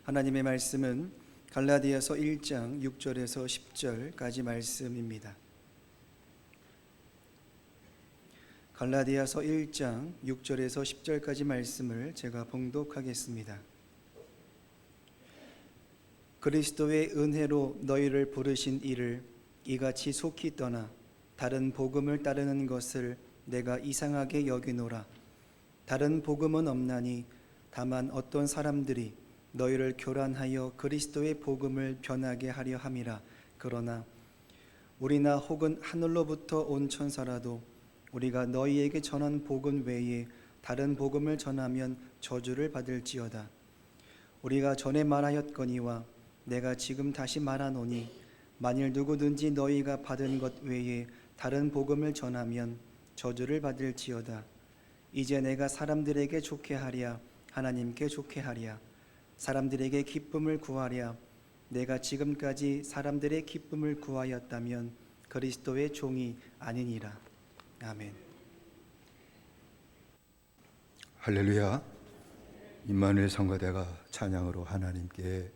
하나님의 말씀은 갈라디아서 1장 6절에서 10절까지 말씀입니다. 갈라디아서 1장 6절에서 10절까지 말씀을 제가 봉독하겠습니다. 그리스도의 은혜로 너희를 부르신 이를 이같이 속히 떠나 다른 복음을 따르는 것을 내가 이상하게 여기노라. 다른 복음은 없나니 다만 어떤 사람들이 너희를 교란하여 그리스도의 복음을 변하게 하려 함이라. 그러나 우리나 혹은 하늘로부터 온 천사라도 우리가 너희에게 전한 복음 외에 다른 복음을 전하면 저주를 받을지어다. 우리가 전에 말하였거니와 내가 지금 다시 말하노니 만일 누구든지 너희가 받은 것 외에 다른 복음을 전하면 저주를 받을지어다. 이제 내가 사람들에게 좋게 하랴 하나님께 좋게 하랴 사람들에게 기쁨을 구하랴 내가 지금까지 사람들의 기쁨을 구하였다면 그리스도의 종이 아니니라. 아멘. 할렐루야. 임마누엘 성가대가 찬양으로 하나님께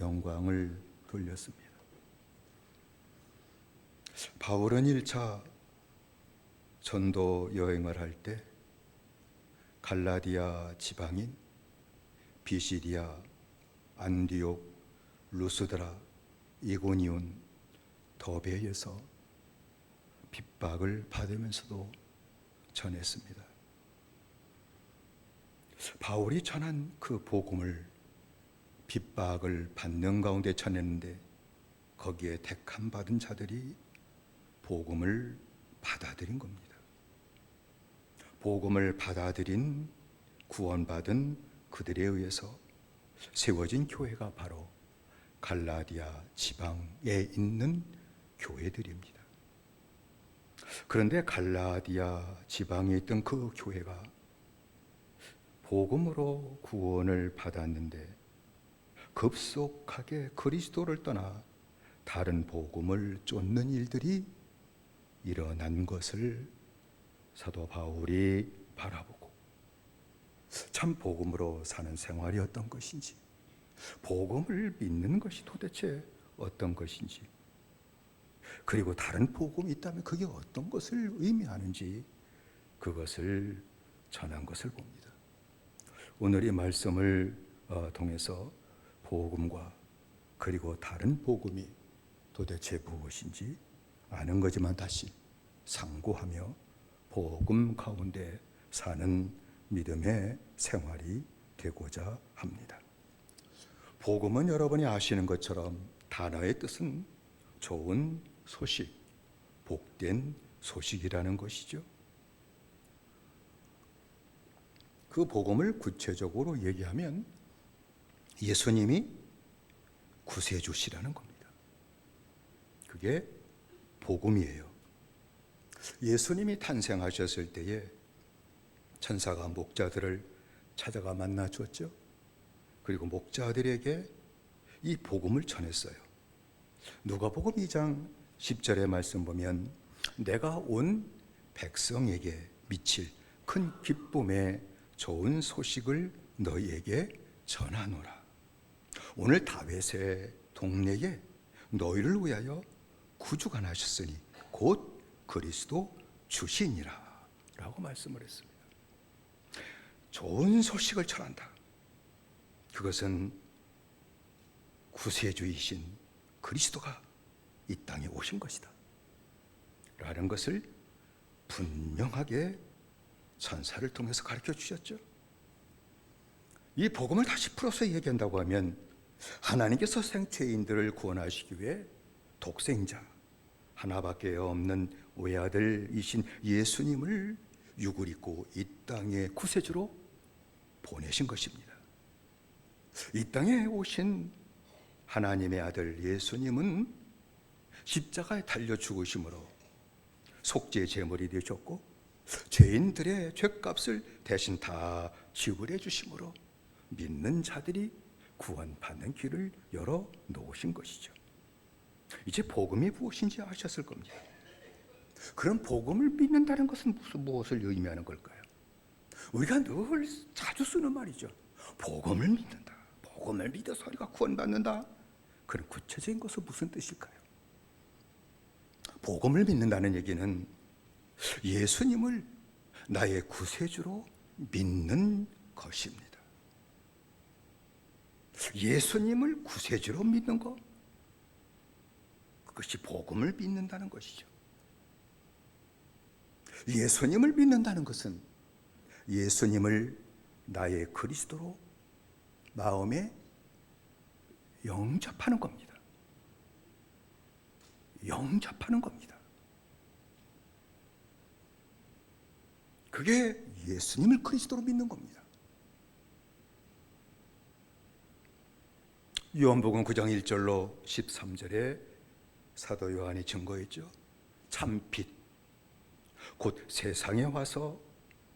영광을 돌렸습니다. 바울은 1차 전도 여행을 할 때 갈라디아 지방인 비시디아, 안디옥, 루스드라, 이고니온, 더베에서 핍박을 받으면서도 전했습니다. 바울이 전한 그 복음을 핍박을 받는 가운데 전했는데 거기에 택함 받은 자들이 복음을 받아들인 겁니다. 복음을 받아들인 구원받은 그들에 의해서 세워진 교회가 바로 갈라디아 지방에 있는 교회들입니다. 그런데 갈라디아 지방에 있던 그 교회가 복음으로 구원을 받았는데 급속하게 그리스도를 떠나 다른 복음을 쫓는 일들이 일어난 것을 사도 바울이 바라보고 참 복음으로 사는 생활이 어떤 것인지, 복음을 믿는 것이 도대체 어떤 것인지, 그리고 다른 복음이 있다면 그게 어떤 것을 의미하는지 그것을 전한 것을 봅니다. 오늘 이 말씀을 통해서 복음과 그리고 다른 복음이 도대체 무엇인지 아는 거지만 다시 상고하며 복음 가운데 사는 믿음의 생활이 되고자 합니다. 복음은 여러분이 아시는 것처럼 단어의 뜻은 좋은 소식, 복된 소식이라는 것이죠. 그 복음을 구체적으로 얘기하면 예수님이 구세주시라는 겁니다. 그게 복음이에요. 예수님이 탄생하셨을 때에 천사가 목자들을 찾아가 만나 주었죠. 그리고 목자들에게 이 복음을 전했어요. 누가복음 2장 10절의 말씀 보면 내가 온 백성에게 미칠 큰 기쁨의 좋은 소식을 너희에게 전하노라. 오늘 다윗의 동네에 너희를 위하여 구주가 나셨으니 곧 그리스도 주시니라 라고 말씀을 했습니다. 좋은 소식을 전한다. 그것은 구세주이신 그리스도가 이 땅에 오신 것이다 라는 것을 분명하게 천사를 통해서 가르쳐 주셨죠. 이 복음을 다시 풀어서 얘기한다고 하면 하나님께서 생체인들을 구원하시기 위해 독생자 하나밖에 없는 외아들이신 예수님을 육을 입고 이 땅에 구세주로 보내신 것입니다. 이 땅에 오신 하나님의 아들 예수님은 십자가에 달려 죽으심으로 속죄 제물이 되셨고 죄인들의 죄값을 대신 다 지불해 주심으로 믿는 자들이 구원받는 길을 열어 놓으신 것이죠. 이제 복음이 무엇인지 아셨을 겁니다. 그럼 복음을 믿는다는 것은 무엇을 의미하는 걸까요? 우리가 늘 자주 쓰는 말이죠. 복음을 믿는다. 복음을 믿어서 우리가 구원받는다. 그런 구체적인 것은 무슨 뜻일까요? 복음을 믿는다는 얘기는 예수님을 나의 구세주로 믿는 것입니다. 예수님을 구세주로 믿는 것, 그것이 복음을 믿는다는 것이죠. 예수님을 믿는다는 것은 예수님을 나의 그리스도로 마음에 영접하는 겁니다. 영접하는 겁니다. 그게 예수님을 그리스도로 믿는 겁니다. 요한복음 9장 1절로 13절에 사도 요한이 증거했죠. 참빛 곧 세상에 와서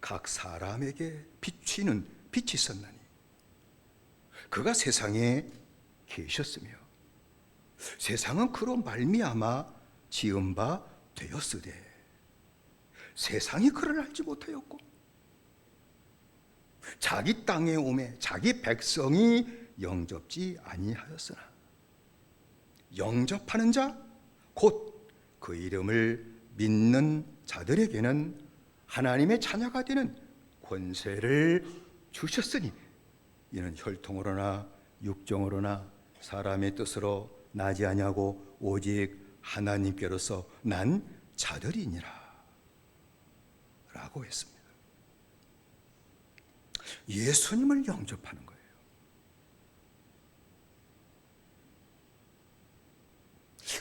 각 사람에게 비추는 빛이 있었나니 그가 세상에 계셨으며 세상은 그로 말미암아 지은 바 되었으되 세상이 그를 알지 못하였고 자기 땅에 오매 자기 백성이 영접지 아니하였으나 영접하는 자 곧 그 이름을 믿는 자들에게는 하나님의 자녀가 되는 권세를 주셨으니 이는 혈통으로나 육정으로나 사람의 뜻으로 나지 아니하고 오직 하나님께로서 난 자들이니라 라고 했습니다. 예수님을 영접하는 거예요.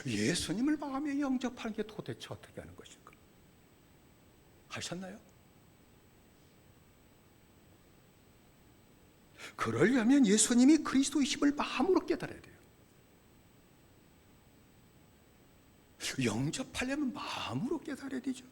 예수님을 마음에 영접하는 게 도대체 어떻게 하는 것일까? 하셨나요? 그러려면 예수님이 그리스도이심을 마음으로 깨달아야 돼요. 영접하려면 마음으로 깨달아야 되죠.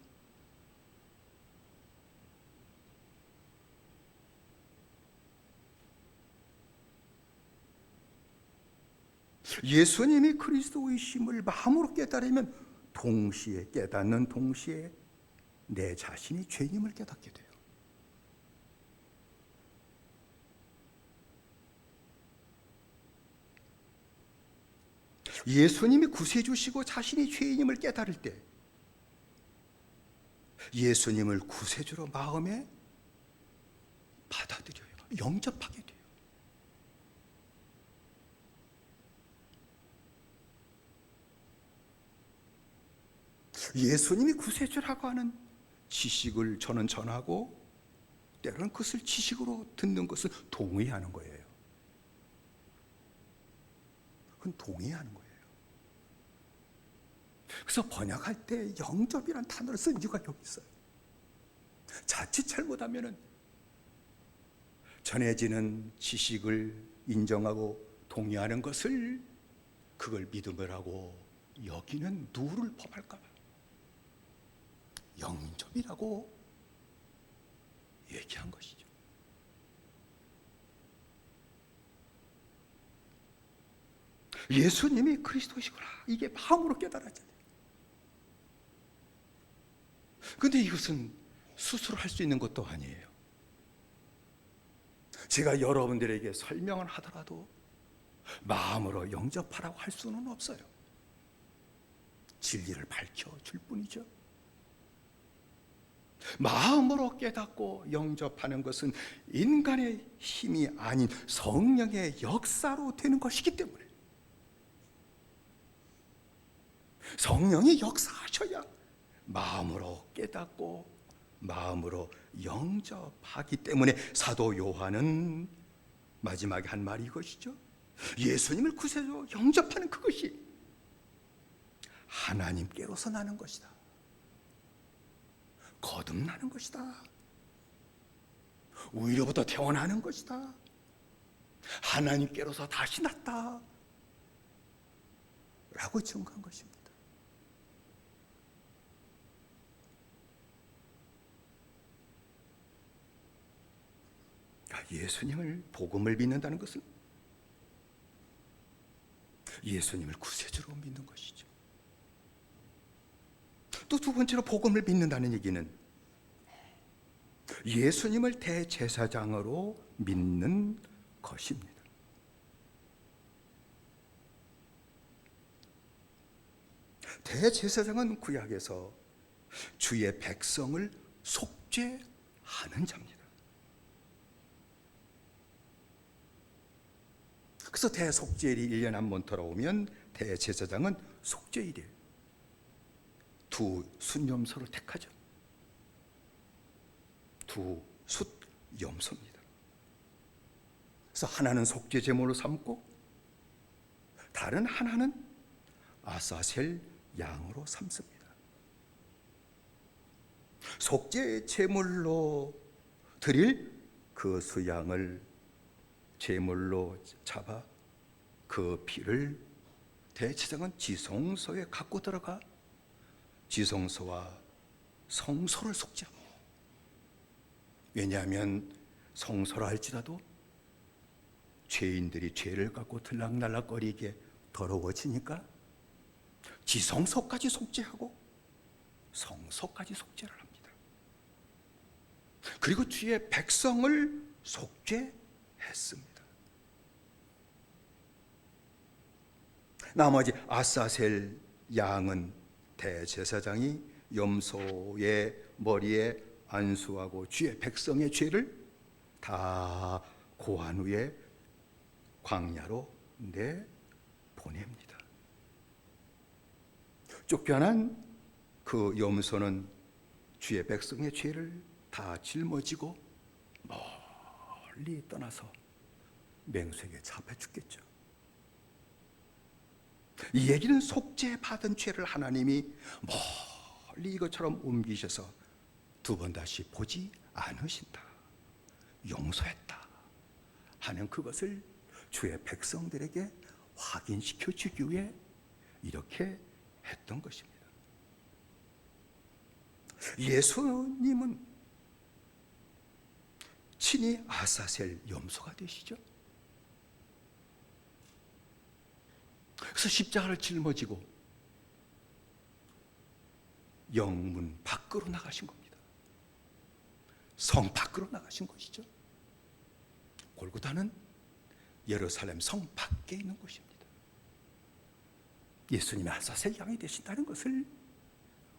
예수님이 그리스도이심을 마음으로 깨달으면 동시에 깨닫는 동시에 내 자신이 죄인임을 깨닫게 돼요. 예수님이 구세주시고 자신이 죄인임을 깨달을 때 예수님을 구세주로 마음에 받아들여요. 영접하게 돼요. 예수님이 구세주라고 하는 지식을 저는 전하고 때로는 그것을 지식으로 듣는 것은 동의하는 거예요. 그건 동의하는 거예요. 그래서 번역할 때 영접이라는 단어를 쓴 이유가 여기 있어요. 자칫 잘못하면은 전해지는 지식을 인정하고 동의하는 것을 그걸 믿음이라고 여기는 누를 범할까 봐 영접이라고 얘기한 것이죠. 예수님이 그리스도시구나 이게 마음으로 깨달았잖아요. 그런데 이것은 스스로 할 수 있는 것도 아니에요. 제가 여러분들에게 설명을 하더라도 마음으로 영접하라고 할 수는 없어요. 진리를 밝혀줄 뿐이죠. 마음으로 깨닫고 영접하는 것은 인간의 힘이 아닌 성령의 역사로 되는 것이기 때문에 성령이 역사하셔야 마음으로 깨닫고 마음으로 영접하기 때문에 사도 요한은 마지막에 한 말이 이것이죠. 예수님을 구세주로 영접하는 그것이 하나님께로서 나는 것이다. 거듭나는 것이다. 위로부터 태어나는 것이다. 하나님께로서 다시 났다. 라고 증거한 것입니다. 예수님을 복음을 믿는다는 것은 예수님을 구세주로 믿는 것이죠. 또 두 번째로 복음을 믿는다는 얘기는 예수님을 대제사장으로 믿는 것입니다. 대제사장은 구약에서 주의 백성을 속죄하는 자입니다. 그래서 대속죄일이 1년에 한 번 돌아오면 대제사장은 속죄일이에요. 두 숫염소를 택하죠. 두 숫염소입니다. 그래서 하나는 속죄 제물로 삼고 다른 하나는 아사셀 양으로 삼습니다. 속죄 제물로 드릴 그 수양을 제물로 잡아 그 피를 대제사장은 지성소에 갖고 들어가 지성소와 성소를 속죄합니다. 왜냐하면 성소라 할지라도 죄인들이 죄를 갖고 들락날락거리게 더러워지니까 지성소까지 속죄하고 성소까지 속죄를 합니다. 그리고 주의 백성을 속죄했습니다. 나머지 아사셀 양은 대제사장이 염소의 머리에 안수하고 주의 백성의 죄를 다 고한 후에 광야로 내보냅니다. 쫓겨난 그 염소는 주의 백성의 죄를 다 짊어지고 멀리 떠나서 맹수에게 잡혀 죽겠죠. 이 얘기는 속죄받은 죄를 하나님이 멀리 이것처럼 옮기셔서 두 번 다시 보지 않으신다, 용서했다 하는 그것을 주의 백성들에게 확인시켜 주기 위해 이렇게 했던 것입니다. 예수님은 친히 아사셀 염소가 되시죠. 그래서 십자가를 짊어지고 영문 밖으로 나가신 겁니다. 성 밖으로 나가신 것이죠. 골고다는 예루살렘 성 밖에 있는 곳입니다. 예수님이 아사셀 양이 되신다는 것을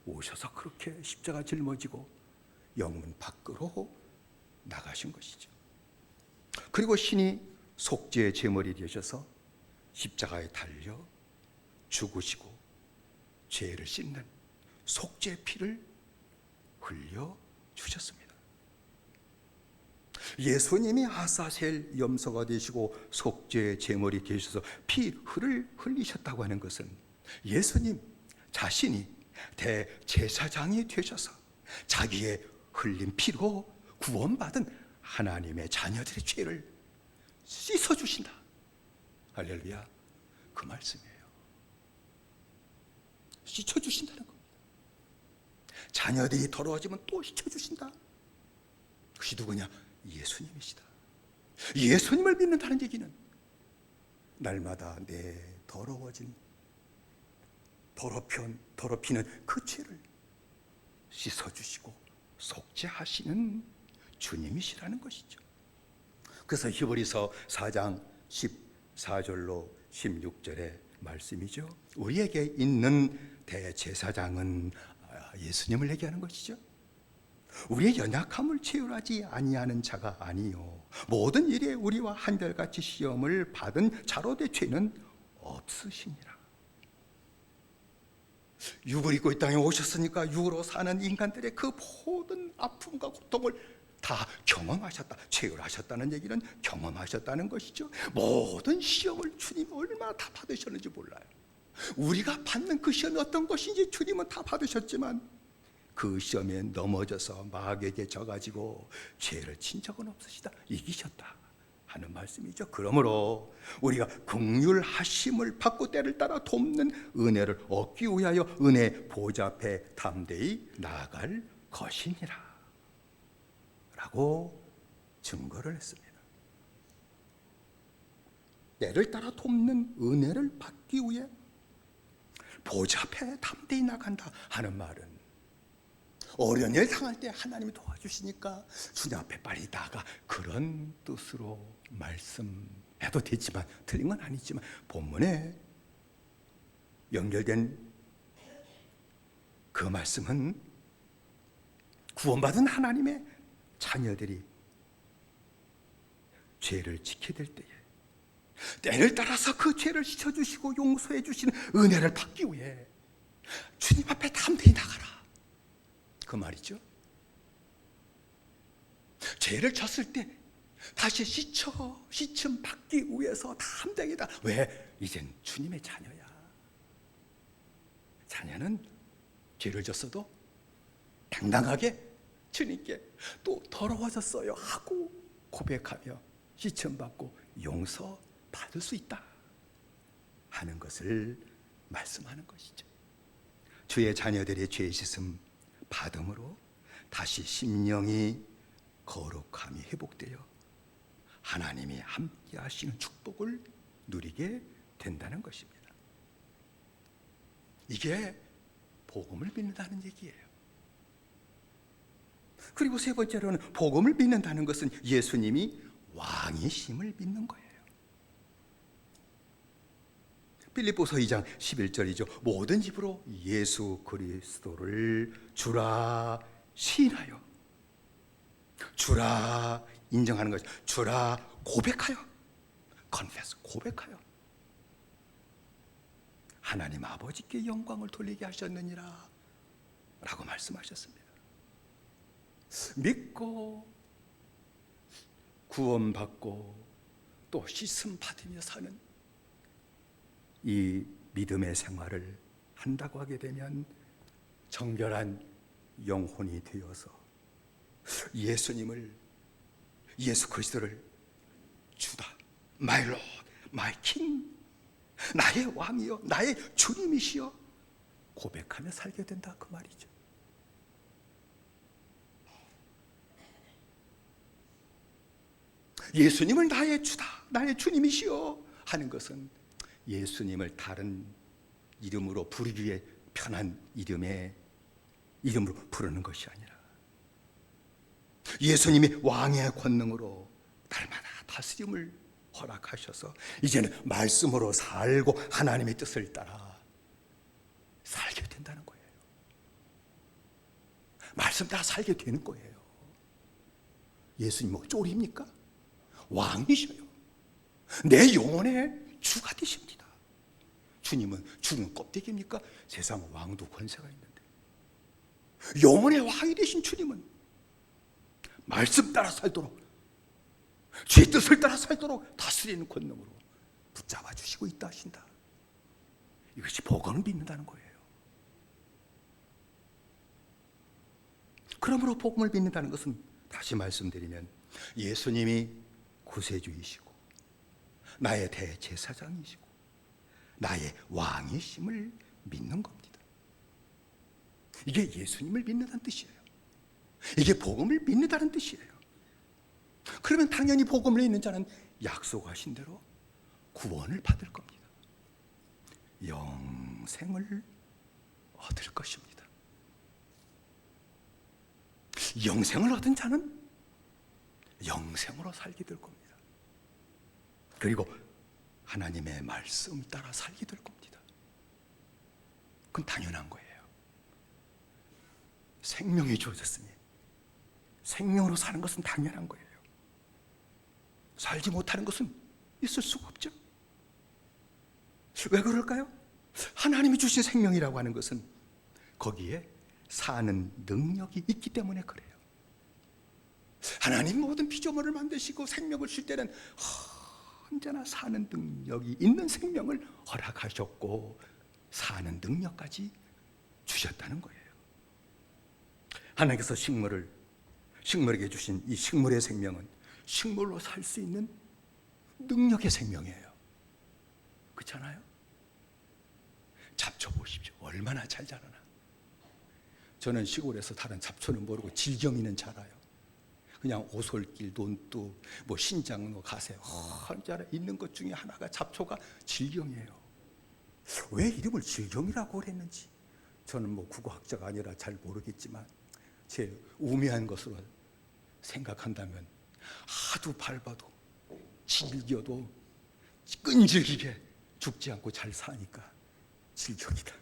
오셔서 그렇게 십자가 짊어지고 영문 밖으로 나가신 것이죠. 그리고 신이 속죄의 제물이 되셔서 십자가에 달려 죽으시고 죄를 씻는 속죄 피를 흘려 주셨습니다. 예수님이 아사셀 염소가 되시고 속죄의 제물이 되셔서 피를 흘리셨다고 하는 것은 예수님 자신이 대제사장이 되셔서 자기의 흘린 피로 구원받은 하나님의 자녀들의 죄를 씻어주신다. 할렐루야, 그 말씀이에요. 씻어주신다는 겁니다. 자녀들이 더러워지면 또 씻어주신다. 그것이 누구냐? 예수님이시다. 예수님을 믿는다는 얘기는 날마다 내 더러워진 더럽히는 그 죄를 씻어주시고 속죄하시는 주님이시라는 것이죠. 그래서 히브리서 4장 14절로 16절의 말씀이죠. 우리에게 있는 대제사장은 예수님을 얘기하는 것이죠. 우리의 연약함을 체휼하지 아니하는 자가 아니요 모든 일에 우리와 한결같이 시험을 받은 자로 된 죄는 없으시니라. 육을 입고 이 땅에 오셨으니까 육으로 사는 인간들의 그 모든 아픔과 고통을 다 경험하셨다, 체휼하셨다는 얘기는 경험하셨다는 것이죠. 모든 시험을 주님이 얼마나 다 받으셨는지 몰라요. 우리가 받는 그 시험이 어떤 것인지 주님은 다 받으셨지만 그 시험에 넘어져서 마귀에게 져가지고 죄를 친 적은 없으시다, 이기셨다 하는 말씀이죠. 그러므로 우리가 긍휼하심을 받고 때를 따라 돕는 은혜를 얻기 위하여 은혜 보좌 앞에 담대히 나아갈 것이니라 라고 증거를 했습니다. 때를 따라 돕는 은혜를 받기 위해 보좌 앞에 담대히 나간다 하는 말은 어려운 일 당할 때 하나님이 도와주시니까 주님 앞에 빨리 나가, 그런 뜻으로 말씀해도 되지만 틀린 건 아니지만 본문에 연결된 그 말씀은 구원받은 하나님의 자녀들이 죄를 지키게 될 때에 때를 따라서 그 죄를 씻어주시고 용서해 주시는 은혜를 받기 위해 주님 앞에 담대히 나가라, 그 말이죠. 죄를 졌을 때 다시 씻음 받기 위해서 담대히다. 왜? 이젠 주님의 자녀야. 자녀는 죄를 졌어도 당당하게 주님께 또 더러워졌어요 하고 고백하며 씻음 받고 용서 받을 수 있다 하는 것을 말씀하는 것이죠. 주의 자녀들의 죄 씻음 받음으로 다시 심령이 거룩함이 회복되어 하나님이 함께 하시는 축복을 누리게 된다는 것입니다. 이게 복음을 믿는다는 얘기예요. 그리고 세 번째로는 복음을 믿는다는 것은 예수님이 왕이심을 믿는 거예요. 빌립보서 2장 11절이죠. 모든 입으로 예수 그리스도를 주라 시인하여, 주라 인정하는 거죠. 주라 고백하여, confess, 고백하여 하나님 아버지께 영광을 돌리게 하셨느니라 라고 말씀하셨습니다. 믿고 구원받고 또 씻음 받으며 사는 이 믿음의 생활을 한다고 하게 되면 정결한 영혼이 되어서 예수 그리스도를 주다, my Lord, my King, 나의 왕이여, 나의 주님이시여 고백하며 살게 된다, 그 말이죠. 예수님을 나의 주다, 나의 주님이시여 하는 것은 예수님을 다른 이름으로 부르기에 편한 이름으로 부르는 것이 아니라 예수님이 왕의 권능으로 날마다 다스림을 허락하셔서 이제는 말씀으로 살고 하나님의 뜻을 따라 살게 된다는 거예요. 말씀 따라 살게 되는 거예요. 예수님 뭐 쫄입니까? 왕이셔요. 내 영혼의 주가 되십니다. 주님은 주는 껍데기입니까? 세상 왕도 권세가 있는데 영혼의 왕이 되신 주님은 말씀 따라 살도록, 제 뜻을 따라 살도록 다스리는 권능으로 붙잡아 주시고 있다 하신다. 이것이 복음을 믿는다는 거예요. 그러므로 복음을 믿는다는 것은 다시 말씀드리면 예수님이 구세주이시고 나의 대제사장이시고 나의 왕이심을 믿는 겁니다. 이게 예수님을 믿는다는 뜻이에요. 이게 복음을 믿는다는 뜻이에요. 그러면 당연히 복음을 믿는 자는 약속하신 대로 구원을 받을 겁니다. 영생을 얻을 것입니다. 영생을 얻은 자는 영생으로 살게 될 겁니다. 그리고 하나님의 말씀 따라 살게 될 겁니다. 그건 당연한 거예요. 생명이 주어졌으니 생명으로 사는 것은 당연한 거예요. 살지 못하는 것은 있을 수가 없죠. 왜 그럴까요? 하나님이 주신 생명이라고 하는 것은 거기에 사는 능력이 있기 때문에 그래요. 하나님 모든 피조물을 만드시고 생명을 줄 때는 언제나 사는 능력이 있는 생명을 허락하셨고 사는 능력까지 주셨다는 거예요. 하나님께서 식물에게 주신 이 식물의 생명은 식물로 살 수 있는 능력의 생명이에요. 그렇잖아요? 잡초 보십시오. 얼마나 잘 자라나. 저는 시골에서 다른 잡초는 모르고 질경이는 자라요. 그냥 오솔길, 논두, 뭐 신장로, 가세 혼자 있는 것 중에 하나가 잡초가 질경이에요. 왜 이름을 질경이라고 그랬는지 저는 뭐 국어학자가 아니라 잘 모르겠지만 제 우매한 것으로 생각한다면 하도 밟아도 질겨도 끈질기게 죽지 않고 잘 사니까 질경이다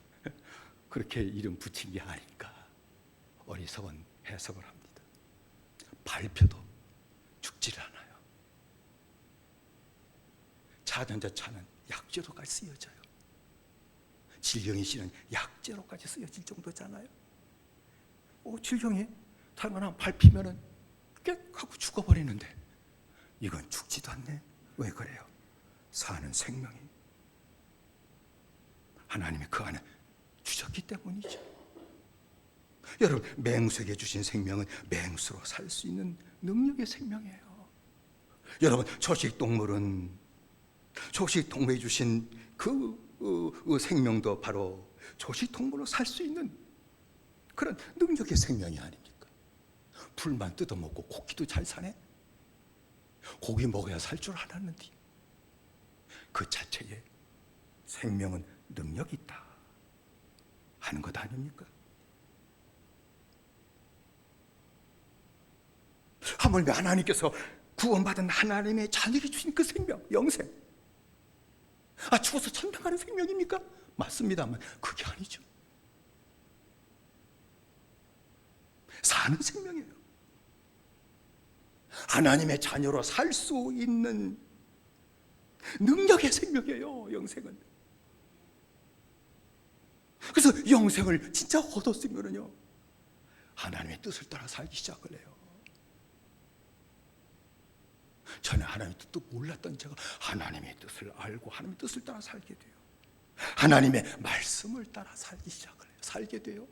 그렇게 이름 붙인 게 아닐까 어리석은 해석을 합니다. 발표도 죽지를 않아요. 자전자차는 약재로까지 쓰여져요. 질경이 씨는 약재로까지 쓰여질 정도잖아요. 질경이 달만한 밟히면은 깨 하고 죽어버리는데 이건 죽지도 않네. 왜 그래요? 사는 생명이 하나님이 그 안에 주셨기 때문이죠. 여러분, 맹수에게 주신 생명은 맹수로 살 수 있는 능력의 생명이에요. 여러분, 초식동물이 주신 그 생명도 바로 초식동물로 살 수 있는 그런 능력의 생명이 아닙니까? 풀만 뜯어먹고 고기도 잘 사네. 고기 먹어야 살 줄 알았는데 그 자체에 생명은 능력이 있다 하는 것 아닙니까? 하물며 하나님께서 구원받은 하나님의 자녀에게 주신 그 생명, 영생, 죽어서 천당 가는 생명입니까? 맞습니다만 그게 아니죠. 사는 생명이에요. 하나님의 자녀로 살 수 있는 능력의 생명이에요, 영생은. 그래서 영생을 진짜 얻었으면요, 하나님의 뜻을 따라 살기 시작을 해요. 전에 하나님의 뜻도 몰랐던 제가 하나님의 뜻을 알고 하나님의 뜻을 따라 살게 돼요. 하나님의 말씀을 따라 살기 시작을 해요. 살게 돼요.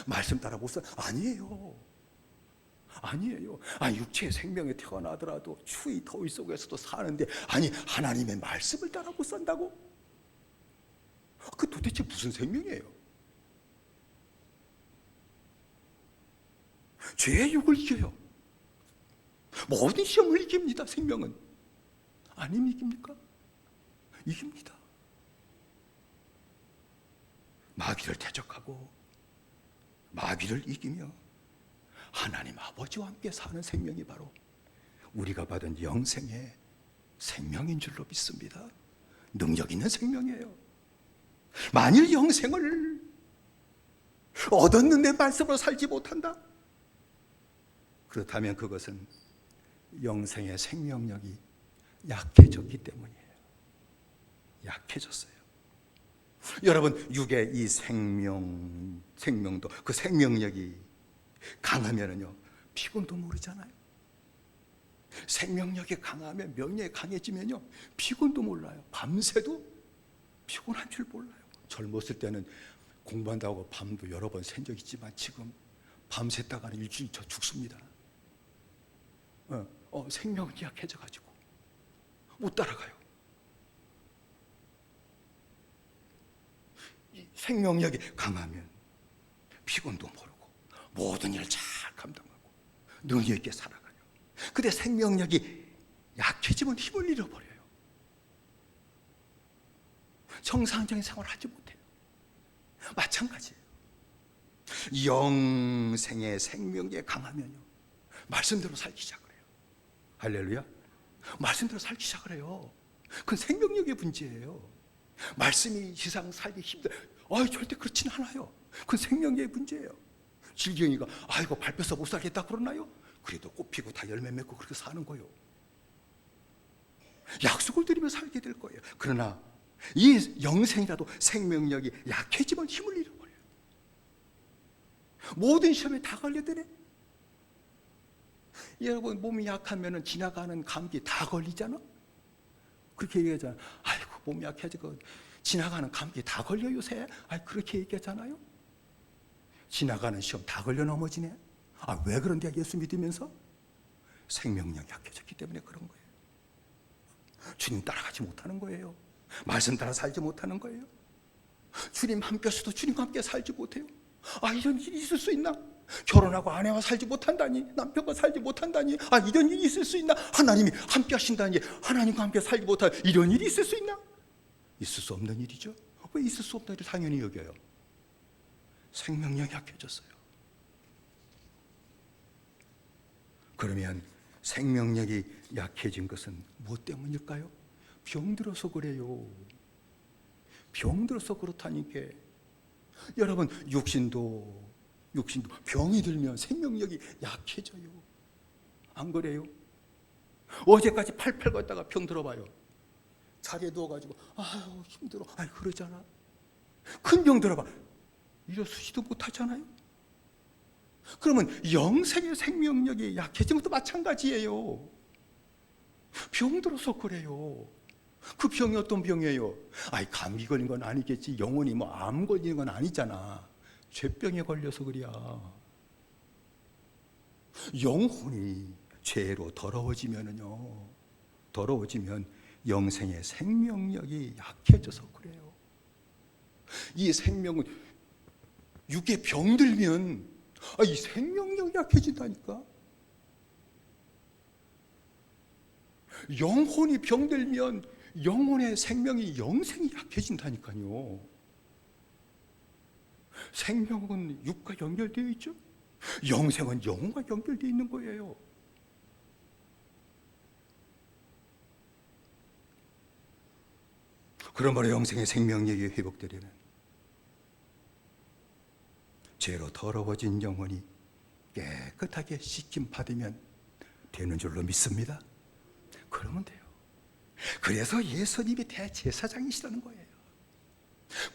말씀 따라 못 살? 아니에요. 육체의 생명에 태어나더라도 추위 더위 속에서도 사는데 하나님의 말씀을 따라 못 산다고? 그 도대체 무슨 생명이에요? 죄의 육을 이겨요. 모든 시험을 이깁니다. 생명은 아니면 이깁니까? 이깁니다. 마귀를 대적하고 마귀를 이기며 하나님 아버지와 함께 사는 생명이 바로 우리가 받은 영생의 생명인 줄로 믿습니다. 능력 있는 생명이에요. 만일 영생을 얻었는데 말씀으로 살지 못한다? 그렇다면 그것은 영생의 생명력이 약해졌기 때문이에요. 약해졌어요. 여러분, 육의 이 생명도 그 생명력이 강하면은요, 피곤도 모르잖아요. 생명력이 강하면, 명령이 강해지면요, 피곤도 몰라요. 밤새도 피곤한 줄 몰라요. 젊었을 때는 공부한다고 밤도 여러 번 샌 적 있지만 지금 밤샜다가는 일주일 저 죽습니다. 생명이 약해져가지고 못 따라가요. 이 생명력이 강하면 피곤도 모르고 모든 일을 잘 감당하고 능력 있게 살아가요. 근데 생명력이 약해지면 힘을 잃어버려요. 정상적인 생활을 하지 못해요. 마찬가지예요. 영생의 생명력이 강하면요, 말씀대로 살기 시작을 해요. 할렐루야. 말씀대로 살기 시작을 해요. 그건 생명력의 문제예요. 말씀이 세상 살기 힘들어. 절대 그렇진 않아요. 그건 생명력의 문제예요. 질경이가 밟혀서 못 살겠다 그러나요? 그래도 꽃피고 다 열매 맺고 그렇게 사는 거예요. 약속을 드리며 살게 될 거예요. 그러나 이 영생이라도 생명력이 약해지면 힘을 잃어버려요. 모든 시험에 다 걸려드네. 여러분, 몸이 약하면 지나가는 감기 다 걸리잖아. 그렇게 얘기하잖아. 몸이 약해지고 지나가는 감기 다 걸려 요새. 그렇게 얘기하잖아요. 지나가는 시험 다 걸려 넘어지네. 왜 그런데 예수 믿으면서? 생명력이 약해졌기 때문에 그런 거예요. 주님 따라가지 못하는 거예요. 말씀 따라 살지 못하는 거예요. 주님 함께서도 주님과 함께 살지 못해요. 이런 일이 있을 수 있나? 결혼하고 아내와 살지 못한다니, 남편과 살지 못한다니, 이런 일이 있을 수 있나? 하나님이 함께 하신다니, 하나님과 함께 살지 못한 이런 일이 있을 수 있나? 있을 수 없는 일이죠. 왜 있을 수 없는 일을 당연히 여겨요? 생명력이 약해졌어요. 그러면 생명력이 약해진 것은 무엇 때문일까요? 병들어서 그래요. 병들어서 그렇다니까. 여러분, 육신도 병이 들면 생명력이 약해져요. 안 그래요? 어제까지 팔팔 걷다가 병 들어봐요. 자리에 누워가지고 아유 힘들어, 아유 그러잖아. 큰 병 들어봐, 일어서지도 못하잖아요. 그러면 영생의 생명력이 약해진 것도 마찬가지예요. 병 들어서 그래요. 그 병이 어떤 병이에요? 아이 감기 걸린 건 아니겠지, 영혼이 뭐 암 걸리는 건 아니잖아. 죄병에 걸려서 그래야. 영혼이 죄로 더러워지면 영생의 생명력이 약해져서 그래요. 이 생명은 육에 병들면 이 생명력이 약해진다니까. 영혼이 병들면 영혼의 생명이 영생이 약해진다니까요. 생명은 육과 연결되어 있죠. 영생은 영혼과 연결되어 있는 거예요. 그러므로 영생의 생명력이 회복되려면 죄로 더러워진 영혼이 깨끗하게 씻김 받으면 되는 줄로 믿습니다. 그러면 돼요. 그래서 예수님이 대제사장이시라는 거예요.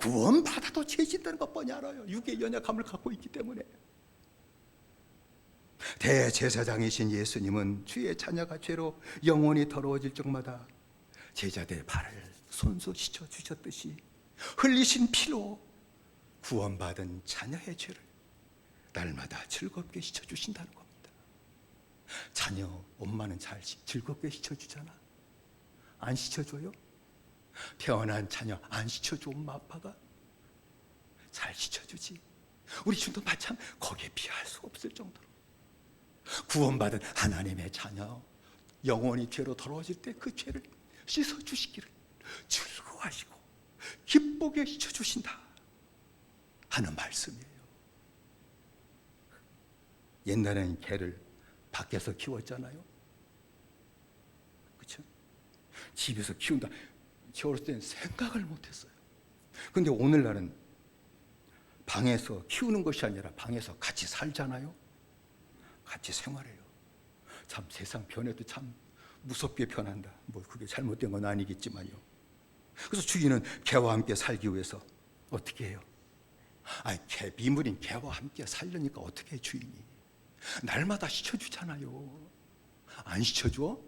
구원받아도 죄 짓다는 것 뻔히 알아요. 육의 연약함을 갖고 있기 때문에. 대제사장이신 예수님은 주의 자녀가 죄로 영혼이 더러워질 적마다 제자들의 발을 손수 씻어주셨듯이 흘리신 피로 구원받은 자녀의 죄를 날마다 즐겁게 씻어주신다는 겁니다. 자녀 엄마는 잘 즐겁게 씻어주잖아. 안 씻어줘요? 태어난 자녀 안 씻어줘 엄마 아빠가? 잘 씻어주지. 우리 주도 마찬 거기에 비할 수 없을 정도로 구원받은 하나님의 자녀 영혼이 죄로 더러워질 때 그 죄를 씻어주시기를 즐거워하시고 기쁘게 씻어주신다 하는 말씀이에요. 옛날에는 개를 밖에서 키웠잖아요. 그렇죠? 집에서 키운다. 저 어렸을 때는 생각을 못했어요. 근데 오늘날은 방에서 키우는 것이 아니라 방에서 같이 살잖아요. 같이 생활해요. 참 세상 변해도 참 무섭게 변한다. 뭐 그게 잘못된 건 아니겠지만요. 그래서 주인은 개와 함께 살기 위해서 어떻게 해요? 미물인 개와 함께 살려니까 어떻게 해, 주인이? 날마다 씻어주잖아요. 안 씻어줘?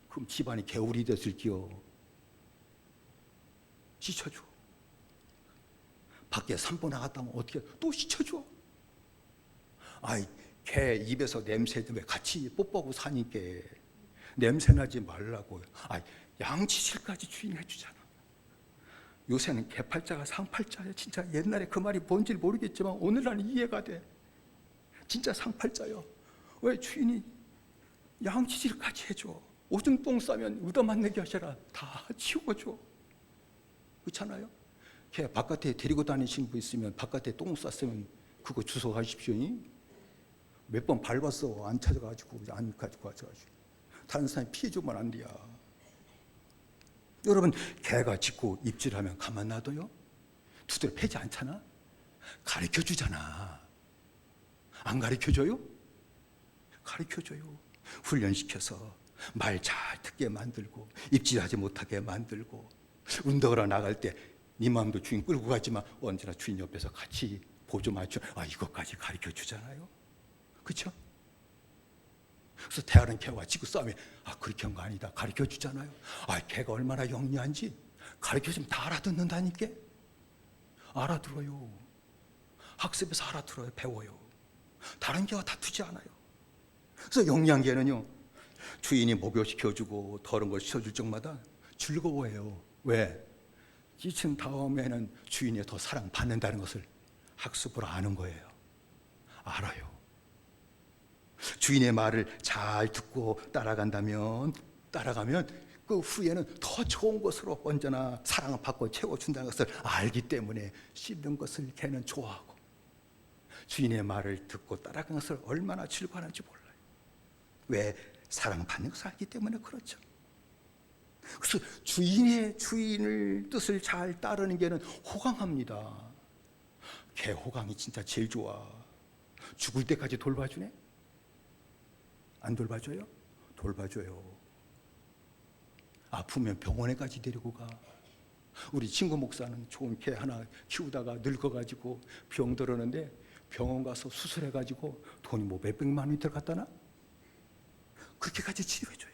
그럼 집안이 개울이 됐을게요. 씻어줘. 밖에 산보 나갔다 오면 어떻게 또 씻어줘? 개 입에서 냄새 때문에 같이 뽀뽀하고 사니까 냄새 나지 말라고. 양치질까지 주인 해주잖아. 요새는 개팔자가 상팔자예요. 진짜 옛날에 그 말이 뭔지 모르겠지만 오늘날은 이해가 돼. 진짜 상팔자요. 왜 주인이 양치질까지 해줘? 오줌 똥 싸면 얻어맞내게 하셔라. 다 치워줘. 그렇잖아요. 개 바깥에 데리고 다니신 분 있으면 바깥에 똥 쌌으면 그거 주워 가십시오. 몇 번 밟았어. 안 찾아가지고 안 가지고 와가지고 다른 사람이 피해주면 안 돼요. 여러분, 개가 짖고 입질하면 가만 놔둬요? 두드려 패지 않잖아? 가르쳐주잖아. 안 가르쳐줘요? 가르쳐줘요. 훈련시켜서 말 잘 듣게 만들고 입질하지 못하게 만들고 운동하러 나갈 때 네 마음도 주인 끌고 가지만 언제나 주인 옆에서 같이 보조 맞춰. 이것까지 가르쳐주잖아요. 그렇죠? 그래서 대하는 개와 지구 싸움에 그렇게 한 거 아니다. 가르쳐주잖아요. 개가 얼마나 영리한지 가르쳐주면 다 알아듣는다니까. 알아들어요. 학습에서 알아들어요. 배워요. 다른 개와 다투지 않아요. 그래서 영리한 개는요, 주인이 목욕시켜주고 더러운 걸 씻어줄 적마다 즐거워해요. 왜? 지친 다음에는 주인이 더 사랑받는다는 것을 학습으로 아는 거예요. 알아요. 주인의 말을 잘 듣고 따라가면 그 후에는 더 좋은 것으로 언제나 사랑을 받고 채워준다는 것을 알기 때문에 씹는 것을 개는 좋아하고 주인의 말을 듣고 따라가는 것을 얼마나 즐거워하는지 몰라요. 왜? 사랑받는 것을 알기 때문에 그렇죠. 그래서 주인의 뜻을 잘 따르는 개는 호강합니다. 개호강이 진짜 제일 좋아. 죽을 때까지 돌봐주네? 안 돌봐줘요? 돌봐줘요. 아프면 병원에까지 데리고 가. 우리 친구 목사는 좋은 개 하나 키우다가 늙어가지고 병 들었는데 병원 가서 수술해가지고 돈이 뭐 몇백만 원이 들어갔다나? 그렇게까지 치료해줘요.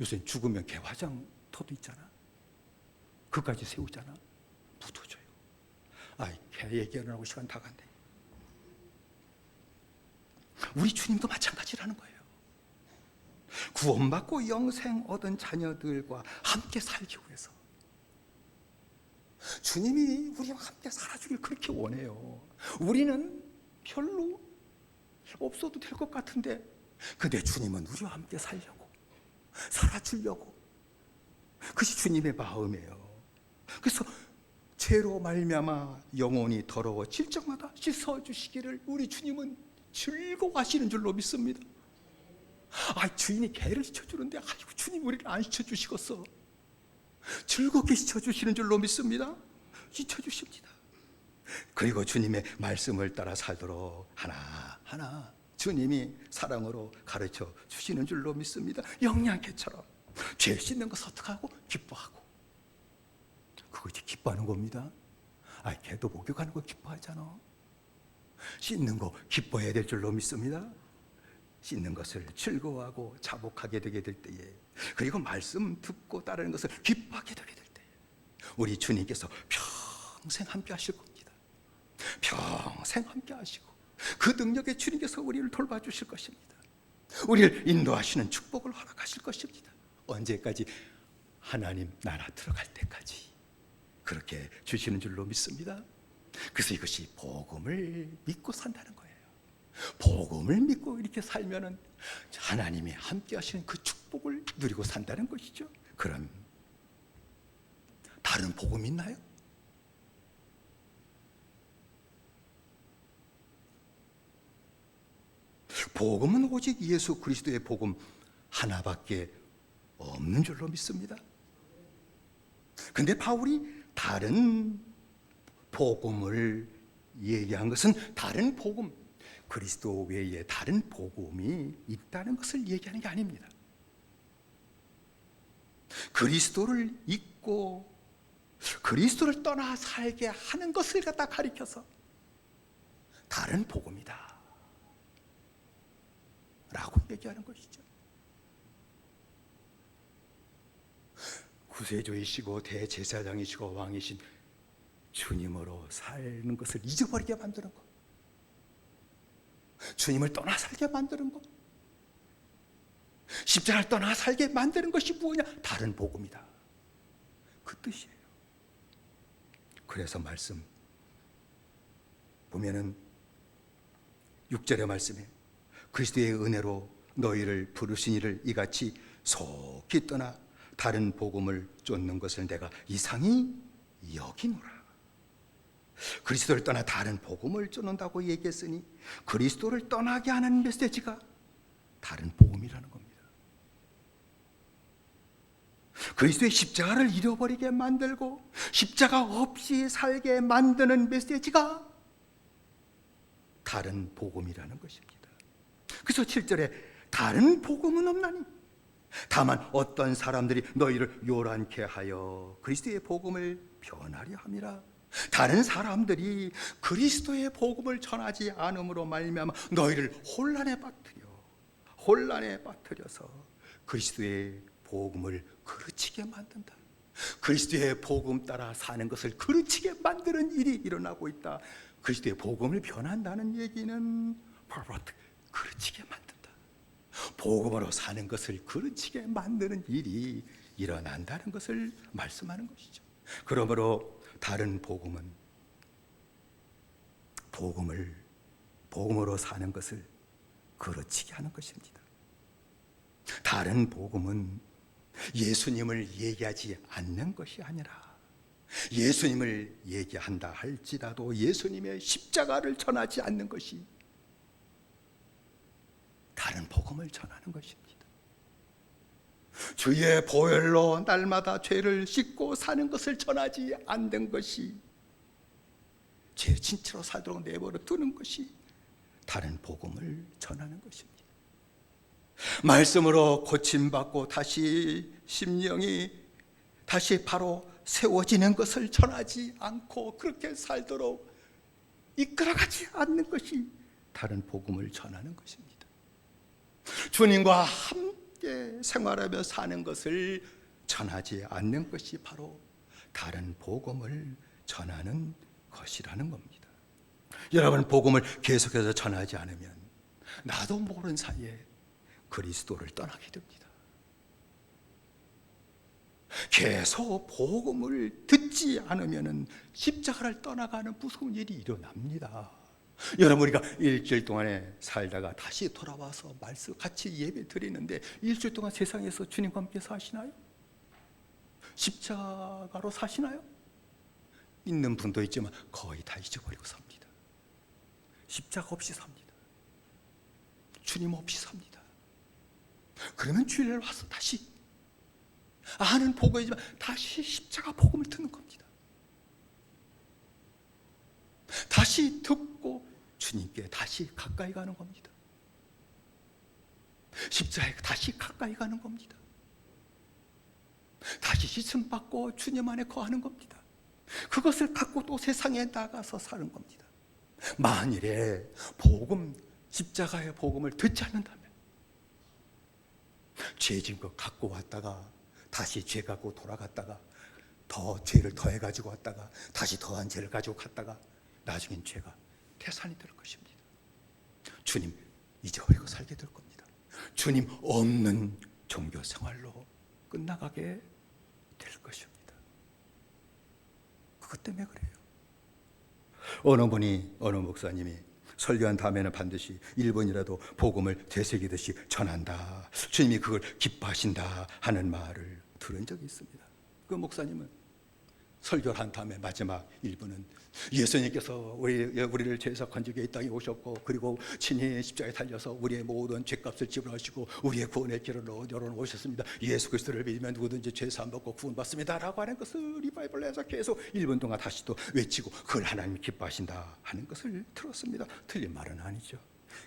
요새 죽으면 개 화장터도 있잖아. 그까지 세우잖아. 묻어줘요. 아이, 개 얘기하느라고 시간 다 갔네. 우리 주님도 마찬가지라는 거예요. 구원받고 영생 얻은 자녀들과 함께 살기 위해서 주님이 우리와 함께 살아주길 그렇게 원해요. 우리는 별로 없어도 될 것 같은데, 근데 주님은 우리와 함께 살려고, 살아주려고. 그것이 주님의 마음이에요. 그래서 죄로 말미암아 영혼이 더러워질 적마다 씻어주시기를 우리 주님은 즐거워하시는 줄로 믿습니다. 주인이 개를 씻어주는데 아이고 주님 우리를 안 씻어주시겠어. 즐겁게 씻어주시는 줄로 믿습니다. 씻어주십니다. 그리고 주님의 말씀을 따라 살도록 하나하나 주님이 사랑으로 가르쳐 주시는 줄로 믿습니다. 영양개처럼 죄 씻는 것을 어떻게 하고? 기뻐하고. 그것이 기뻐하는 겁니다. 개도 목욕하는 거 기뻐하잖아. 씻는 거 기뻐해야 될 줄로 믿습니다. 씻는 것을 즐거워하고 자복하게 되게 될 때에, 그리고 말씀 듣고 따르는 것을 기뻐하게 되게 될 때에 우리 주님께서 평생 함께 하실 겁니다. 평생 함께 하시고 그 능력의 주님께서 우리를 돌봐주실 것입니다. 우리를 인도하시는 축복을 허락하실 것입니다. 언제까지? 하나님 나라 들어갈 때까지 그렇게 주시는 줄로 믿습니다. 그래서 이것이 복음을 믿고 산다는 거예요. 복음을 믿고 이렇게 살면은 하나님이 함께 하시는 그 축복을 누리고 산다는 것이죠. 그럼 다른 복음 있나요? 복음은 오직 예수 그리스도의 복음 하나밖에 없는 줄로 믿습니다. 근데 바울이 다른 복음을 얘기한 것은 다른 복음, 그리스도 외에 다른 복음이 있다는 것을 얘기하는 게 아닙니다. 그리스도를 잊고 그리스도를 떠나 살게 하는 것을 갖다 가리켜서 다른 복음이다 라고 얘기하는 것이죠. 구세주이시고 대제사장이시고 왕이신 주님으로 사는 것을 잊어버리게 만드는 것, 주님을 떠나 살게 만드는 것, 십자가를 떠나 살게 만드는 것이 뭐냐? 다른 복음이다, 그 뜻이에요. 그래서 말씀 보면은 6절의 말씀에 그리스도의 은혜로 너희를 부르신 이를 이같이 속히 떠나 다른 복음을 쫓는 것을 내가 이상히 여기노라. 그리스도를 떠나 다른 복음을 쫓는다고 얘기했으니 그리스도를 떠나게 하는 메시지가 다른 복음이라는 겁니다. 그리스도의 십자가를 잃어버리게 만들고 십자가 없이 살게 만드는 메시지가 다른 복음이라는 것입니다. 그래서 7절에 다른 복음은 없나니 다만 어떤 사람들이 너희를 요란케 하여 그리스도의 복음을 변하려 함이라. 다른 사람들이 그리스도의 복음을 전하지 않음으로 말미암아 너희를 혼란에 빠뜨려서 그리스도의 복음을 그르치게 만든다. 그리스도의 복음 따라 사는 것을 그르치게 만드는 일이 일어나고 있다. 그리스도의 복음을 변한다는 얘기는 바로 그르치게 만든다. 복음으로 사는 것을 그르치게 만드는 일이 일어난다는 것을 말씀하는 것이죠. 그러므로 다른 복음은 복음으로 사는 것을 그르치게 하는 것입니다. 다른 복음은 예수님을 얘기하지 않는 것이 아니라 예수님을 얘기한다 할지라도 예수님의 십자가를 전하지 않는 것이 다른 복음을 전하는 것입니다. 주의 보혈로 날마다 죄를 씻고 사는 것을 전하지 않는 것이 제 진치로 살도록 내버려 두는 것이 다른 복음을 전하는 것입니다. 말씀으로 고침받고 다시 심령이 다시 바로 세워지는 것을 전하지 않고 그렇게 살도록 이끌어가지 않는 것이 다른 복음을 전하는 것입니다. 주님과 함께 생활하며 사는 것을 전하지 않는 것이 바로 다른 복음을 전하는 것이라는 겁니다. 여러분, 복음을 계속해서 전하지 않으면 나도 모르는 사이에 그리스도를 떠나게 됩니다. 계속 복음을 듣지 않으면 십자가를 떠나가는 무서운 일이 일어납니다. 여러분, 우리가 일주일 동안에 살다가 다시 돌아와서 말씀 같이 예배 드리는데 일주일 동안 세상에서 주님과 함께 사시나요? 십자가로 사시나요? 있는 분도 있지만 거의 다 잊어버리고 삽니다. 십자가 없이 삽니다. 주님 없이 삽니다. 그러면 주일날 와서 다시 아는 복음이지만 다시 십자가 복음을 듣는 겁니다. 다시 듣고 주님께 다시 가까이 가는 겁니다. 십자가에 다시 가까이 가는 겁니다. 다시 씻음 받고 주님 안에 거하는 겁니다. 그것을 갖고 또 세상에 나가서 사는 겁니다. 만일에 복음, 십자가의 복음을 듣지 않는다면 죄진 것 갖고 왔다가 다시 죄 갖고 돌아갔다가 더 죄를 더해 가지고 왔다가 다시 더한 죄를 가지고 갔다가 나중엔 죄가 태산이 될 것입니다. 주님 잊어버리고 살게 될 겁니다. 주님 없는 종교 생활로 끝나가게 될 것입니다. 그것 때문에 그래요. 어느 분이, 어느 목사님이 설교한 다음에는 반드시 1번이라도 복음을 되새기듯이 전한다, 주님이 그걸 기뻐하신다 하는 말을 들은 적이 있습니다. 그 목사님은 설교를 한 다음에 마지막 1분은 예수님께서 우리를 죄에서 건지게 이 땅에 오셨고 그리고 친히 십자가에 달려서 우리의 모든 죄값을 지불하시고 우리의 구원의 길을 열어놓으셨습니다. 예수 그리스도를 믿으면 누구든지 죄 사함 받고 구원받습니다 라고 하는 것을 리바이벌에서 계속 1분 동안 다시 또 외치고 그걸 하나님이 기뻐하신다 하는 것을 들었습니다. 틀린 말은 아니죠.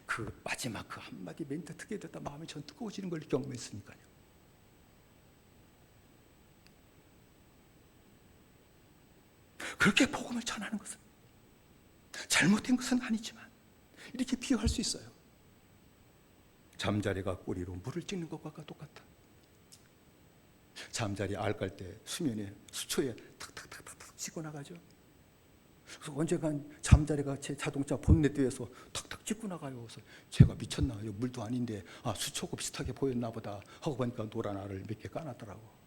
그 마지막 그 한마디 멘트 듣게 됐다 마음이 전 뜨거워지는 걸 경험했으니까요. 그렇게 복음을 전하는 것은 잘못된 것은 아니지만 이렇게 비유할 수 있어요. 잠자리가 꼬리로 물을 찍는 것과 똑같다. 잠자리 알 깔 때 수면에 수초에 탁탁탁탁 찍어 나가죠. 그래서 언젠간 잠자리가 제 자동차 본넷 뒤에서 탁탁 찍고 나가요. 그래서 제가 미쳤나? 이거 물도 아닌데 수초고 비슷하게 보였나 보다 하고 보니까 노란 알을 몇 개 까놨더라고.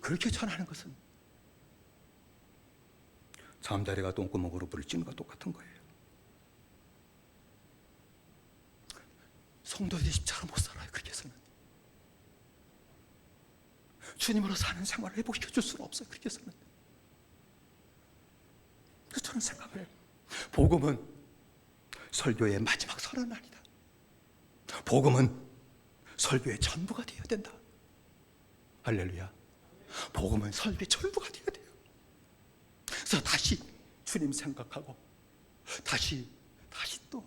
그렇게 전하는 것은 잠자리가 똥구멍으로 물을 찌는 것과 똑같은 거예요. 성도들이 십자가로 못 살아요. 그렇게 해서는 주님으로 사는 생활을 회복시켜줄 수는 없어요. 그렇게 해서는. 그래서 저는 생각을 해요. 복음은 설교의 마지막 선언은 아니다. 복음은 설교의 전부가 되어야 된다. 할렐루야. 복음은 설교의 전부가 되어야 돼요. 그래서 다시 주님 생각하고 다시 또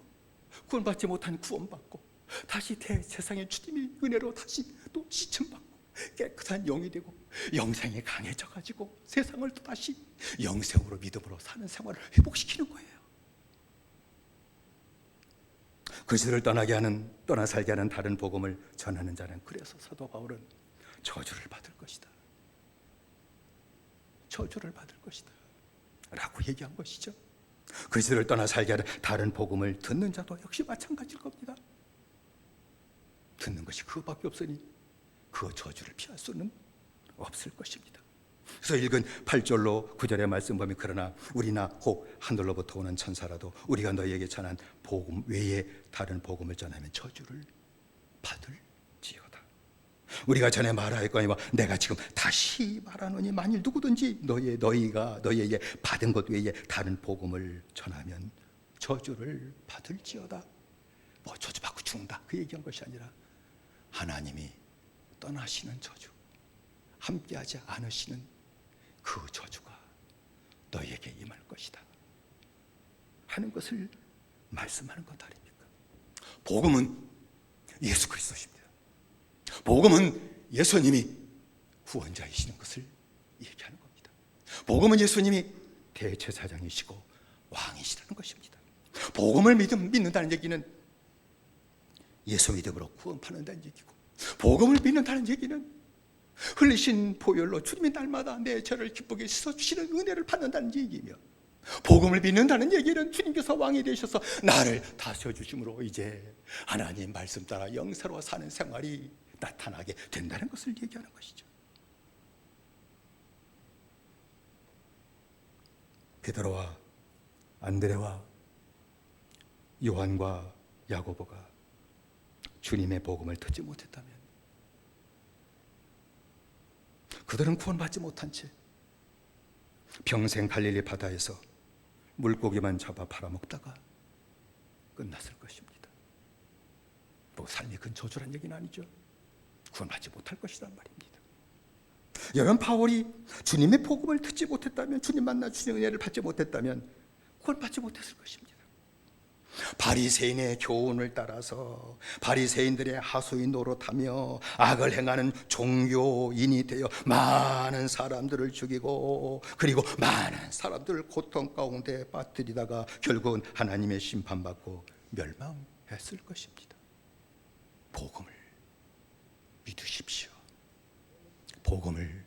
구원받지 못한 구원받고 다시 세상의 주님의 은혜로 다시 또 씻음받고 깨끗한 영이 되고 영생이 강해져 가지고 세상을 또 다시 영생으로 믿음으로 사는 생활을 회복시키는 거예요. 그리스도를 떠나 살게 하는 다른 복음을 전하는 자는, 그래서 사도 바울은 저주를 받을 것이다. 저주를 받을 것이다 라고 얘기한 것이죠. 그리스도를 떠나 살게 하는 다른 복음을 듣는 자도 역시 마찬가지일 겁니다. 듣는 것이 그것밖에 없으니 그 저주를 피할 수는 없을 것입니다. 그래서 읽은 8절로 9절의 말씀 보면, 그러나 우리나 혹 하늘로부터 오는 천사라도 우리가 너희에게 전한 복음 외에 다른 복음을 전하면 저주를 받을지어다. 우리가 전에 말하였거니와 내가 지금 다시 말하노니, 만일 누구든지 너희가 너희에게 받은 것 외에 다른 복음을 전하면 저주를 받을지어다. 뭐 저주 받고 죽는다 그 얘기한 것이 아니라 하나님이 떠나시는 저주, 함께하지 않으시는 그 저주가 너희에게 임할 것이다 하는 것을 말씀하는 것 아닙니까? 복음은 예수 그리스도십니다. 복음은 예수님이 구원자이시는 것을 얘기하는 겁니다. 복음은 예수님이 대제사장이시고 왕이시라는 것입니다. 복음을 믿는다는 얘기는 예수 믿음으로 구원받는다는 얘기고, 복음을 믿는다는 얘기는 흘리신 보혈로 주님이 날마다 내 죄를 기쁘게 씻어주시는 은혜를 받는다는 얘기이며, 복음을 믿는다는 얘기는 주님께서 왕이 되셔서 나를 다스려주심으로 이제 하나님 말씀 따라 영세로 사는 생활이 나타나게 된다는 것을 얘기하는 것이죠. 베드로와 안드레와 요한과 야고보가 주님의 복음을 듣지 못했다면 그들은 구원받지 못한 채 평생 갈릴리 바다에서 물고기만 잡아 팔아먹다가 끝났을 것입니다. 뭐 삶이 근저주란 얘기는 아니죠. 구원받지 못할 것이란 말입니다. 여러분, 바울이 주님의 복음을 듣지 못했다면, 주님 만나 주님의 은혜를 받지 못했다면 구원받지 못했을 것입니다. 바리새인의 교훈을 따라서 바리새인들의 하소인 노릇하며 악을 행하는 종교인이 되어 많은 사람들을 죽이고, 그리고 많은 사람들을 고통 가운데 빠뜨리다가 결국은 하나님의 심판받고 멸망했을 것입니다. 복음을 믿으십시오. 복음을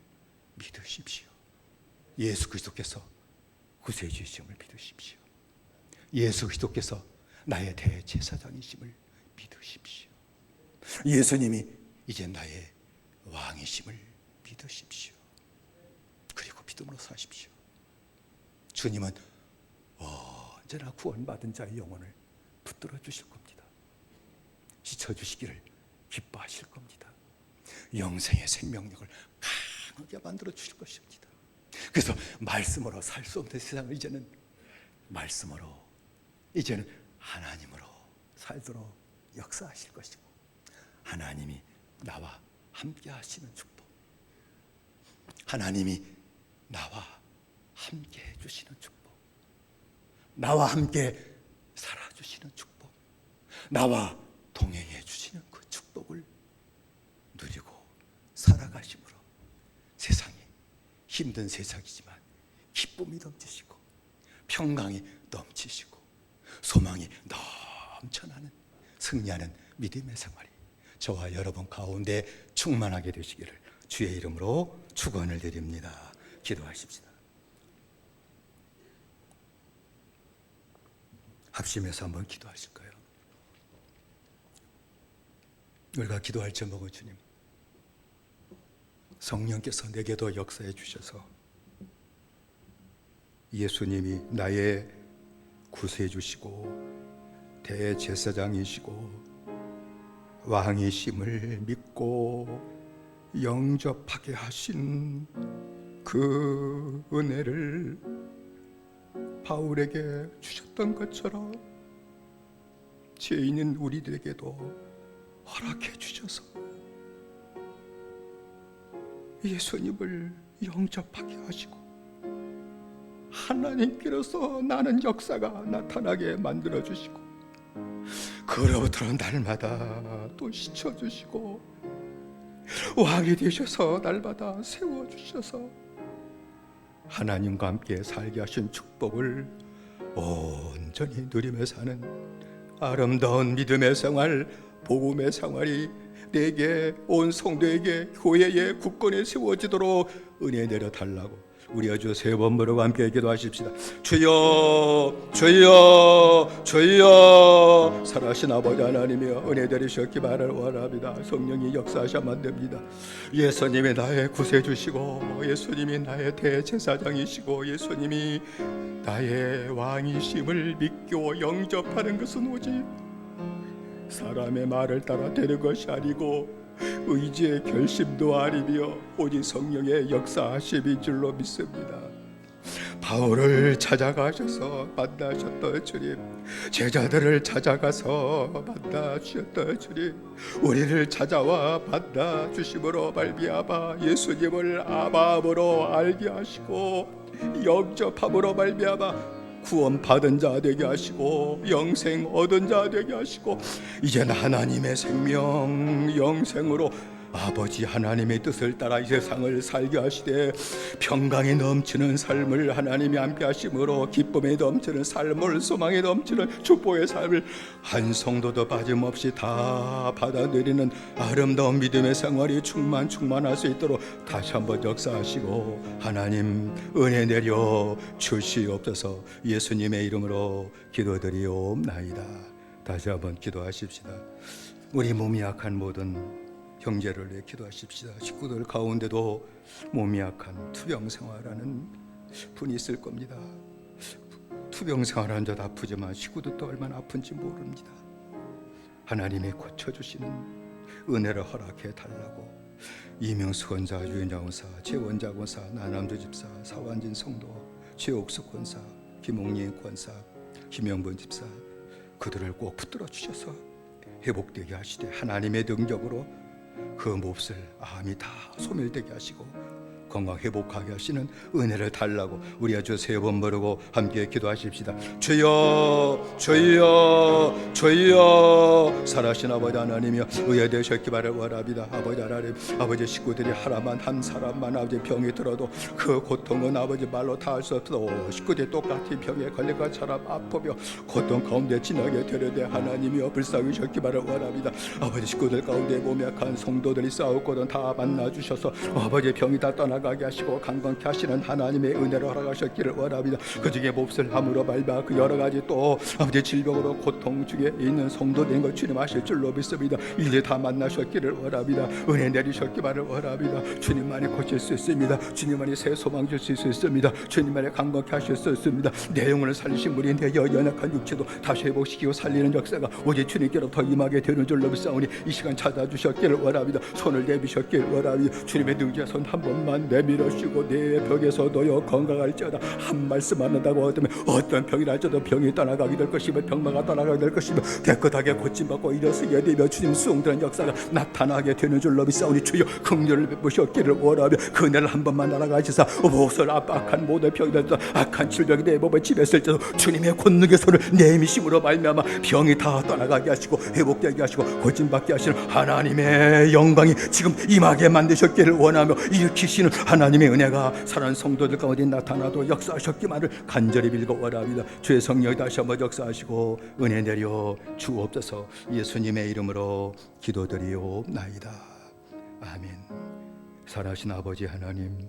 믿으십시오. 예수 그리스도께서 구세주이심을 믿으십시오. 예수 그리스도께서 나의 대제사장이심을 믿으십시오. 예수님이 이제 나의 왕이심을 믿으십시오. 그리고 믿음으로 사십시오. 주님은 언제나 구원받은 자의 영혼을 붙들어 주실 겁니다. 지쳐주시기를 기뻐하실 겁니다. 영생의 생명력을 강하게 만들어 주실 것입니다. 그래서 말씀으로 살 수 없는 세상을 이제는 하나님으로 살도록 역사하실 것이고, 하나님이 나와 함께 하시는 축복, 하나님이 나와 함께 해주시는 축복, 나와 함께 살아주시는 축복, 나와 동행해 주시는 그 축복을 누리고 살아가심으로 세상이 힘든 세상이지만 기쁨이 넘치시고 평강이 넘치시고 소망이 넘쳐나는 승리하는 믿음의 생활이 저와 여러분 가운데 충만하게 되시기를 주의 이름으로 축원을 드립니다. 기도하십시다. 합심해서 한번 기도하실까요? 우리가 기도할 제목은 주님, 성령께서 내게도 역사해 주셔서 예수님이 나의 구세주시고 대제사장이시고 왕이심을 믿고 영접하게 하신 그 은혜를 바울에게 주셨던 것처럼 죄인인 우리들에게도 허락해 주셔서 예수님을 영접하게 하시고 하나님께로서 나는 역사가 나타나게 만들어 주시고, 그로부터는 날마다 또 씻어주시고 왕이 되셔서 날마다 세워주셔서 하나님과 함께 살게 하신 축복을 온전히 누리며 사는 아름다운 믿음의 생활, 복음의 생활이 내게, 온 성도에게, 교회의 굳건히 세워지도록 은혜 내려 달라고 우리 아주 세 번 부르고 함께 기도하십시다. 주여 주여 주여. 살아신 아버지 하나님이여, 은혜 내리셨기 원합니다. 성령이 역사하셔야만 됩니다. 예수님이 나의 구세주시고 예수님이 나의 대제사장이시고 예수님이 나의 왕이심을 믿고 영접하는 것은 오직 사람의 말을 따라 되는 것이 아니고 의지의 결심도 아니며 오직 성령의 역사하심인 줄로 믿습니다. 바울을 찾아가셔서 만나셨던 주님, 제자들을 찾아가서 만나주셨던 주님, 우리를 찾아와 만나주심으로 말미암아 예수님을 아바음으로 알게 하시고 영접함으로 말미암아 구원 받은 자 되게 하시고 영생 얻은 자 되게 하시고 이제는 하나님의 생명 영생으로 아버지 하나님의 뜻을 따라 이 세상을 살게 하시되 평강이 넘치는 삶을 하나님이 함께 하심으로 기쁨이 넘치는 삶을 소망이 넘치는 축복의 삶을 한 성도도 빠짐없이 다 받아들이는 아름다운 믿음의 생활이 충만할 수 있도록 다시 한번 역사하시고 하나님 은혜 내려 주시옵소서. 예수님의 이름으로 기도드리옵나이다. 다시 한번 기도하십시다. 우리 몸이 약한 모든 형제를 위해 기도하십시다. 식구들 가운데도 몸이 약한 투병생활하는 분이 있을 겁니다. 투병생활한 자도 아프지만 식구들도 얼마나 아픈지 모릅니다. 하나님이 고쳐주시는 은혜를 허락해 달라고 이명수 권사, 유현장 권사, 최원자 권사, 나남주 집사, 사완진 성도, 최옥숙 권사, 김옥린 권사, 김영분 집사 그들을 꼭 붙들어 주셔서 회복되게 하시되 하나님의 능력으로 그 몹쓸 암이 다 소멸되게 하시고 건강 회복하게 하시는 은혜를 달라고 우리 아주 세 번 부르고 함께 기도하십시다. 주여 주여 주여 살아신 아버지 하나님이여 의에 되셨기 바를 원합니다. 아버지 하나님 아버지 식구들이 하나만 한 사람만 아버지 병이 들어도 그 고통은 아버지 말로 다 할 수 없어도 식구들이 똑같이 병에 걸린 것처럼 아프며 고통 가운데 지나게 되려되 하나님이여 불쌍히 셨기 바를 원합니다. 아버지 식구들 가운데 몸이 약한 성도들이 싸우거든 다 만나주셔서 아버지 병이 다 떠나가게 하시고 강건케 하시는 하나님의 은혜를 허락하셨기를 원합니다. 그 중에 몹쓸 함으로 말미암아 그 여러 가지 또 아버지 질병으로 고통 중에 있는 성도된 것 주님 아실 줄로 믿습니다. 이제 다 만나셨기를 원합니다. 은혜 내리셨기 바를 원합니다. 주님만이 고칠 수 있습니다. 주님만이 새 소망 주실 수 있습니다. 주님만이 강건케 하실 수 있습니다. 내 영혼을 살리신 분이 내 연약한 육체도 다시 회복시키고 살리는 역사가 오직 주님께로 더 임하게 되는 줄로 믿사오니 이 시간 찾아주셨기를 원합니다. 손을 내미셨기를 원합니다. 주님의 능지의 손 한 번만 내밀어주고 내 벽에서 너여 건강할지어다. 한 말씀 안 한다고 하면 어떤 병이랄지라도 병이 떠나가게 될 것이며 병마가 떠나가게 될 것이며 깨끗하게 고침받고 일어서게 되며 주님 수용되는 역사가 나타나게 되는 줄로 믿사오니 주여 긍휼을 베푸셨기를 원하며 그 은혜를 한 번만 날아가시사 무엇을 압박한 모든 병이라도 악한 질병이 내 몸에 침했을지도 주님의 권능의 손을 내미심으로 말미암아 병이 다 떠나가게 하시고 회복되게 하시고 고침받게 하시는 하나님의 영광이 지금 임하게 만드셨기를 원하며 일으키시는 하나님의 은혜가 사랑하는 성도들 가운데 나타나도 역사하셨기만을 간절히 빌고 원합니다. 주의 성령이 다시 한번 역사하시고 은혜 내려 주옵소서. 예수님의 이름으로 기도드리옵나이다. 아멘. 살아신 아버지 하나님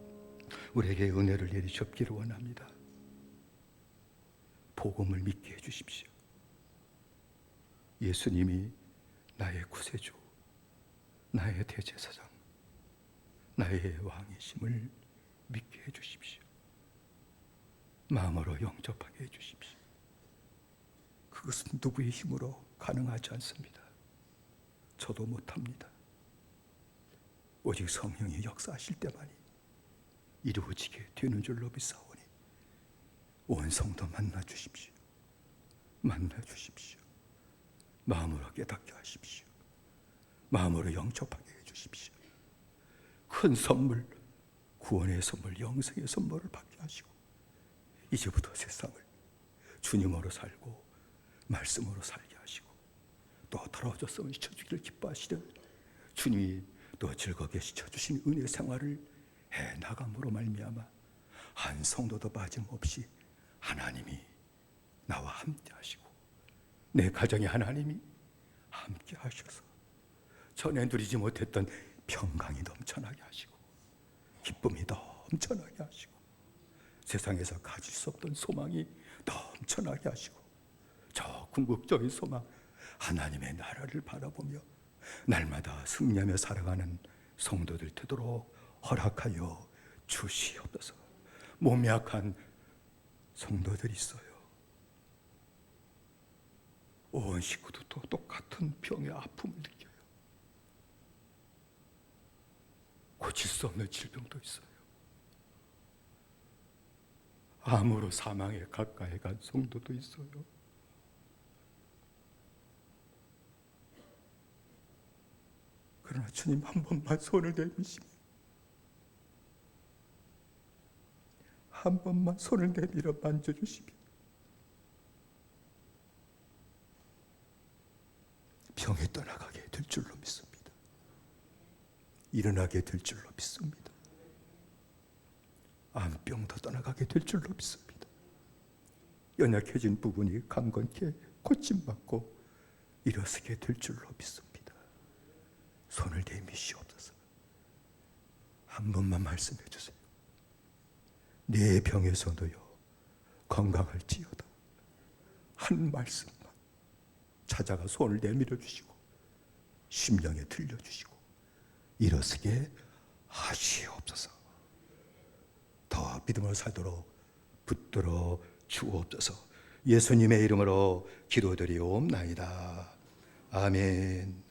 우리에게 은혜를 내리셨기를 원합니다. 복음을 믿게 해주십시오. 예수님이 나의 구세주, 나의 대제사장, 나의 왕이심을 믿게 해주십시오. 마음으로 영접하게 해주십시오. 그것은 누구의 힘으로 가능하지 않습니다. 저도 못합니다. 오직 성령이 역사하실 때만이 이루어지게 되는 줄로 믿사오니 온 성도 만나주십시오. 만나주십시오. 마음으로 깨닫게 하십시오. 마음으로 영접하게 해주십시오. 큰 선물, 구원의 선물, 영생의 선물을 받게 하시고 이제부터 세상을 주님으로 살고 말씀으로 살게 하시고 또 더러워졌으면 시켜주기를 기뻐하시는 주님이 또 즐겁게 시켜주신 은혜 생활을 해나감으로 말미암아 한 성도도 빠짐없이 하나님이 나와 함께 하시고 내 가정에 하나님이 함께 하셔서 전에 누리지 못했던 평강이 넘쳐나게 하시고 기쁨이 넘쳐나게 하시고 세상에서 가질 수 없던 소망이 넘쳐나게 하시고 저 궁극적인 소망 하나님의 나라를 바라보며 날마다 승리하며 살아가는 성도들 되도록 허락하여 주시옵소서. 몸이 약한 성도들이 있어요. 온 식구도 또 똑같은 병의 아픔을 느껴요. 고칠 수 없는 질병도 있어요. 암으로 사망에 가까이 간 성도도 있어요. 그러나 주님 한 번만 손을 내미시면 한 번만 손을 내밀어 만져주시면 병이 떠나가게 될 줄로 믿습니다. 일어나게 될 줄로 믿습니다. 암병도 떠나가게 될 줄로 믿습니다. 연약해진 부분이 강건케 고침받고 일어서게 될 줄로 믿습니다. 손을 내미시옵소서. 한 번만 말씀해 주세요. 내 병에서도요 건강할지어다. 한 말씀만 찾아가 손을 내밀어 주시고 심령에 들려주시고 일어서게 하시옵소서. 더 믿음으로 살도록 붙들어 주옵소서. 예수님의 이름으로 기도드리옵나이다. 아멘.